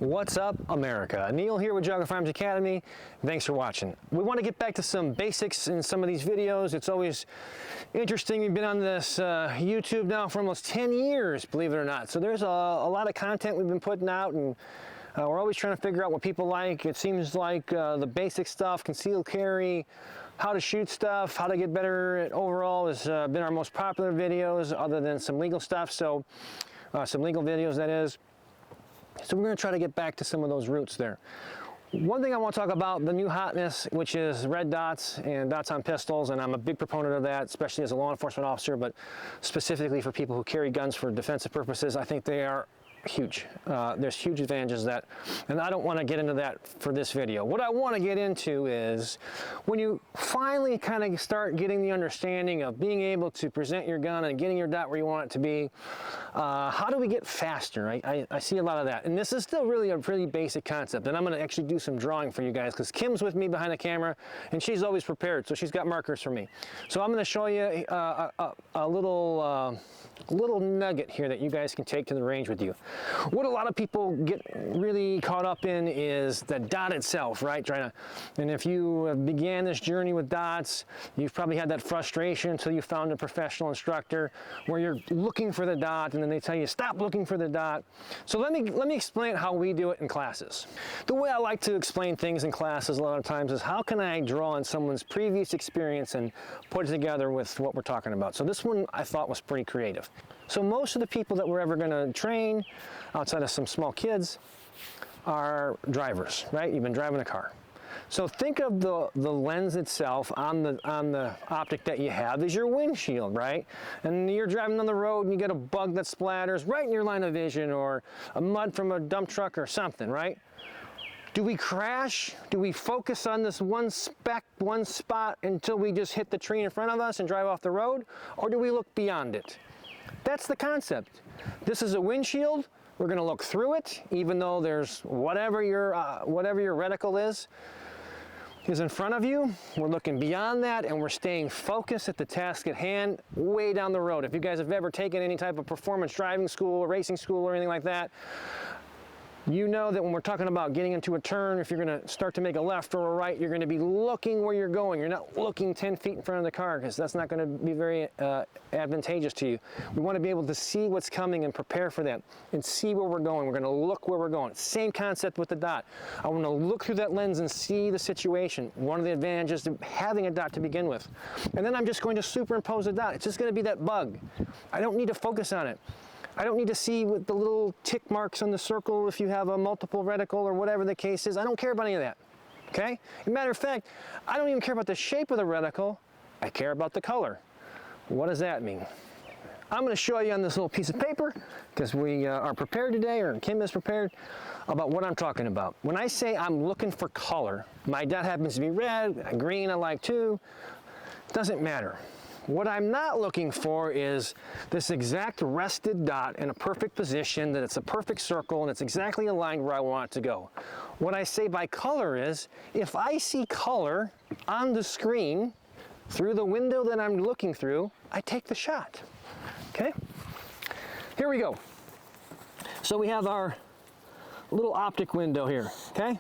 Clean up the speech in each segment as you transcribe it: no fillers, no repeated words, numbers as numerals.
What's up, America? Neil here with Geauga Firearms Academy. Thanks for watching. We want to get back to some basics in some of these videos. It's always interesting. We've been on this YouTube now for almost 10 years, believe it or not. So there's a lot of content we've been putting out, and we're always trying to figure out what people like. It seems like the basic stuff, concealed carry, how to shoot stuff, how to get better at overall has been our most popular videos, other than some legal stuff. So some legal videos, that is. So we're going to try to get back to some of those roots there. One thing I want to talk about, the new hotness, which is red dots and dots on pistols, and I'm a big proponent of that, especially as a law enforcement officer, but specifically for people who carry guns for defensive purposes. I think they are huge. There's huge advantages that, and I don't want to get into that for this video. What I want to get into is when you finally kind of start getting the understanding of being able to present your gun and getting your dot where you want it to be, how do we get faster? I see a lot of that, and this is still really a pretty basic concept, and I'm going to actually do some drawing for you guys because Kim's with me behind the camera and she's always prepared, so she's got markers for me. So I'm going to show you a little nugget here that you guys can take to the range with you. What a lot of people get really caught up in is the dot itself, right? And if you began this journey with dots, you've probably had that frustration until you found a professional instructor where you're looking for the dot and then they tell you stop looking for the dot. So let me explain how we do it in classes. The way I like to explain things in classes a lot of times is how can I draw on someone's previous experience and put it together with what we're talking about. So this one I thought was pretty creative. So most of the people that we're ever going to train, outside of some small kids, are drivers, right? You've been driving a car. So think of the lens itself on the optic that you have is your windshield, right? And you're driving on the road and you get a bug that splatters right in your line of vision, or a mud from a dump truck or something, right? Do we crash? Do we focus on this one spot until we just hit the tree in front of us and drive off the road? Or do we look beyond it? That's the concept. This is a windshield. We're going to look through it, even though there's whatever your reticle is in front of you. We're looking beyond that, and we're staying focused at the task at hand way down the road. If you guys have ever taken any type of performance driving school, racing school, or anything like that, you know that when we're talking about getting into a turn, if you're going to start to make a left or a right, you're going to be looking where you're going. You're not looking 10 feet in front of the car, because that's not going to be very advantageous to you. We want to be able to see what's coming and prepare for that and see where we're going. We're going to look where we're going. Same concept with the dot. I want to look through that lens and see the situation. One of the advantages of having a dot to begin with. And then I'm just going to superimpose a dot. It's just going to be that bug. I don't need to focus on it. I don't need to see with the little tick marks on the circle if you have a multiple reticle or whatever the case is. I don't care about any of that, okay? As a matter of fact, I don't even care about the shape of the reticle. I care about the color. What does that mean? I'm going to show you on this little piece of paper, because we are prepared today, or Kim is prepared, about what I'm talking about. When I say I'm looking for color, my dot happens to be red, green I like too, doesn't matter. What I'm not looking for is this exact rested dot in a perfect position, that it's a perfect circle and it's exactly aligned where I want it to go. What I say by color is, if I see color on the screen through the window that I'm looking through, I take the shot. Okay? Here we go. So we have our little optic window here. Okay?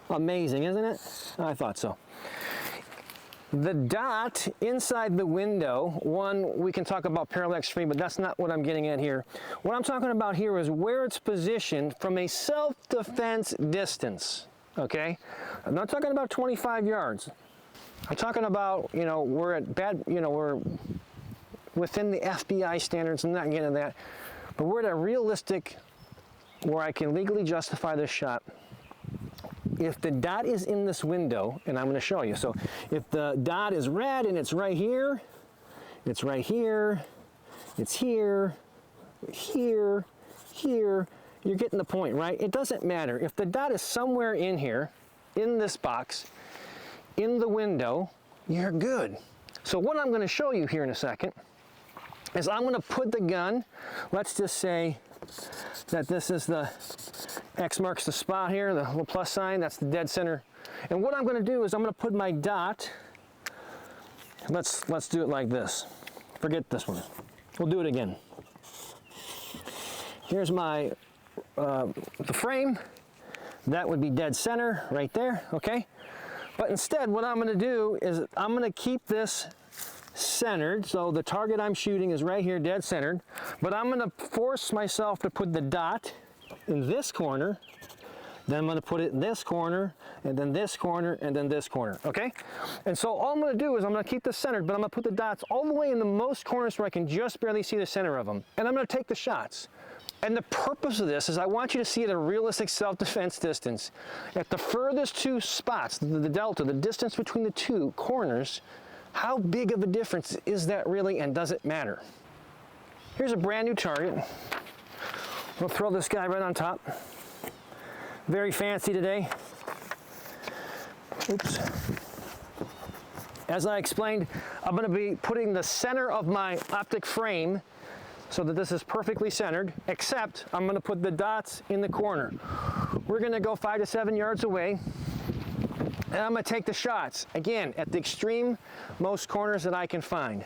Amazing, isn't it? I thought so. The dot inside the window, one, we can talk about parallax free, but that's not what I'm getting at here. What I'm talking about here is where it's positioned from a self-defense distance, okay? I'm not talking about 25 yards. I'm talking about, we're within the FBI standards. I'm not getting into that, but we're at a realistic, where I can legally justify this shot. If the dot is in this window, and I'm going to show you. So if the dot is red and it's right here, it's right here, it's here, here, here, you're getting the point, right? It doesn't matter. If the dot is somewhere in here, in this box, in the window, you're good. So what I'm going to show you here in a second is I'm going to put the gun, let's just say that this is the X marks the spot here, the little plus sign, that's the dead center. And what I'm going to do is I'm going to put my dot, let's do it like this. Forget this one. We'll do it again. Here's my the frame, that would be dead center right there, okay? But instead, what I'm gonna do is I'm gonna keep this centered, so the target I'm shooting is right here, dead centered, but I'm gonna force myself to put the dot in this corner, then I'm gonna put it in this corner, and then this corner, and then this corner, okay? And so all I'm gonna do is I'm gonna keep this centered, but I'm gonna put the dots all the way in the most corners where I can just barely see the center of them. And I'm gonna take the shots. And the purpose of this is I want you to see at a realistic self-defense distance, at the furthest two spots, the delta, the distance between the two corners, how big of a difference is that really, and does it matter? Here's a brand new target. We'll throw this guy right on top. Very fancy today. Oops. As I explained, I'm going to be putting the center of my optic frame so that this is perfectly centered, except I'm going to put the dots in the corner. We're going to go 5 to 7 yards away, and I'm going to take the shots, again, at the extreme most corners that I can find.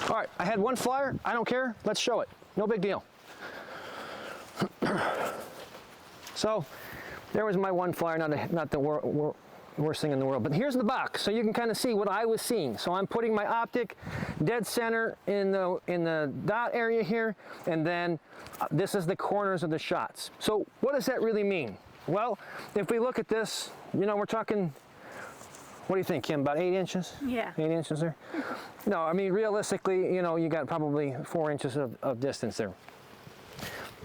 All right, I had one flyer, I don't care, let's show it. No big deal. So, there was my one flyer, not the worst thing in the world. But here's the box, so you can kind of see what I was seeing. So I'm putting my optic dead center in the dot area here, and then this is the corners of the shots. So what does that really mean? Well, if we look at this, you know, we're talking, what do you think, Kim, about 8 inches? Yeah. 8 inches there? No, I mean, realistically, you know, you got probably 4 inches of distance there.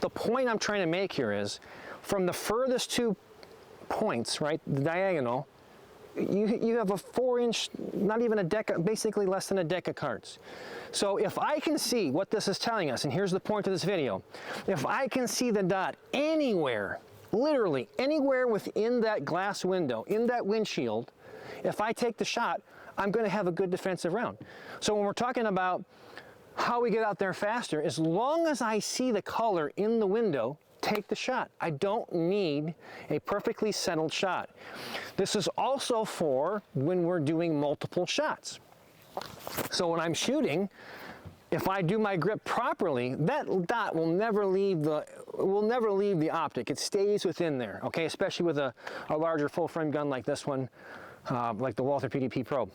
The point I'm trying to make here is, from the furthest two points, right, the diagonal, you have a 4-inch, not even a deck, basically less than a deck of cards. So if I can see what this is telling us, and here's the point of this video, if I can see the dot anywhere, literally anywhere within that glass window, in that windshield, if I take the shot, I'm going to have a good defensive round. So when we're talking about how we get out there faster, as long as I see the color in the window, take the shot. I don't need a perfectly settled shot. This is also for when we're doing multiple shots. So when I'm shooting, if I do my grip properly, that dot will never leave the optic. It stays within there, okay? Especially with a larger full frame gun like this one, like the Walther PDP Pro.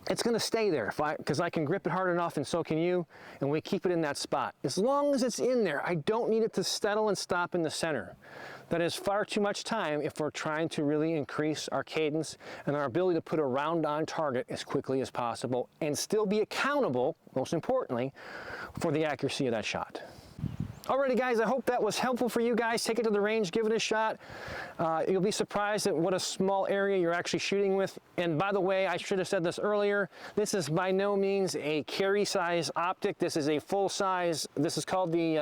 It's going to stay there because I can grip it hard enough, and so can you, and we keep it in that spot. As long as it's in there, I don't need it to settle and stop in the center. That is far too much time if we're trying to really increase our cadence and our ability to put a round on target as quickly as possible and still be accountable, most importantly, for the accuracy of that shot. Alrighty guys, I hope that was helpful for you guys. Take it to the range, give it a shot. You'll be surprised at what a small area you're actually shooting with. And by the way, I should have said this earlier, this is by no means a carry size optic. This is a full size. This is called the,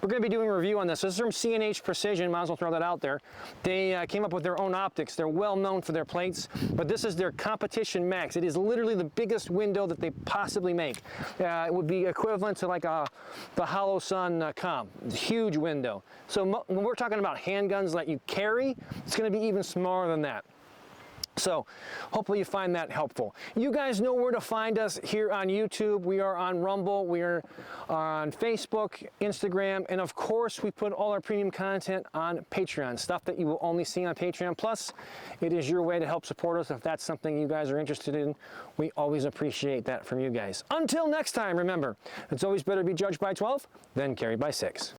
we're going to be doing a review on this. This is from C&H Precision, might as well throw that out there. They came up with their own optics. They're well known for their plates, but this is their competition max. It is literally the biggest window that they possibly make. It would be equivalent to like the Hollow Sun huge window. So when we're talking about handguns that you carry, it's going to be even smaller than that. So hopefully you find that helpful. You guys know where to find us here on YouTube. We are on Rumble, we are on Facebook, Instagram, and of course we put all our premium content on Patreon, stuff that you will only see on Patreon. Plus, it is your way to help support us if that's something you guys are interested in. We always appreciate that from you guys. Until next time, remember, it's always better to be judged by 12 than carried by 6.